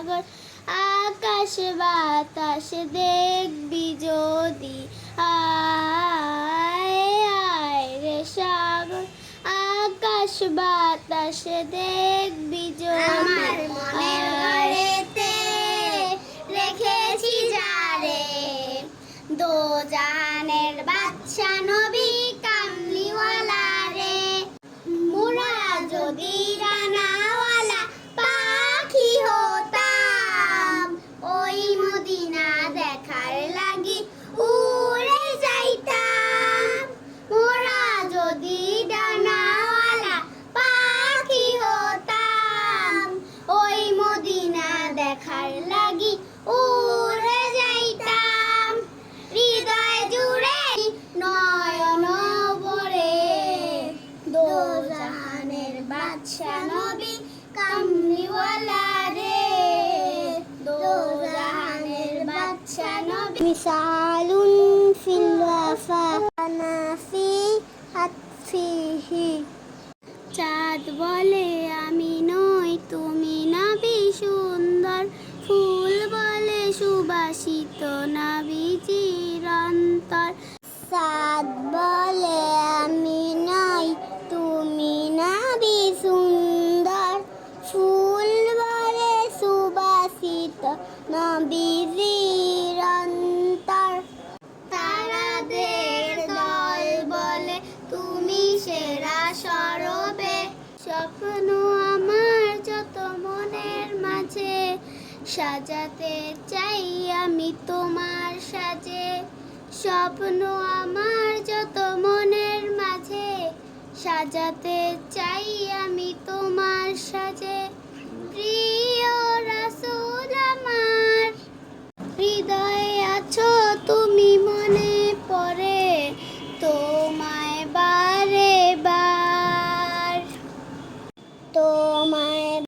সাগর আকাশ বাতাস দেখবি যদি আয় আয় রে সাগর আকাশ বাতাস দেখবি যদি আমার মনের ঘরেতে রেখেছি যারে দোজানের বাদশা নবী কামলিওয়ালা রে মোরা যদি রানাওয়ালা পাখি হতাম ওই মদিনা দেখার লাগি উড়ে যাইতাম মোরা যদি ডানাওয়ালা পাখি হতাম ওই মদিনা দেখার লাগি উড়ে যাইতাম হৃদয় জুড়ে নয়ন ভরে দোজাহানের বাদশা নবী কামলিওয়ালা রে দোজাহানের বাদশা নবী মিসালুন ফিল ওয়াফা নাফি হাতফিহি চাঁদ বলে আমি নই তুমি নাবি সুন্দর ফুল বলে সুবাসিত নাবিজির অন্তর চাঁদ বলে আমি নই তুমি নাবি সুন্দর ফুল বলে সুবাসিত নবীজির অন্তর তারাদের দল বলে তুমি সেরা সরবে স্বপ্ন আমার যত মনের মাঝে সাজাতে চাই আমি তোমার সাজে স্বপ্ন আমার যত মনের মাঝে সাজাতে চাই আমি তোমার সাজে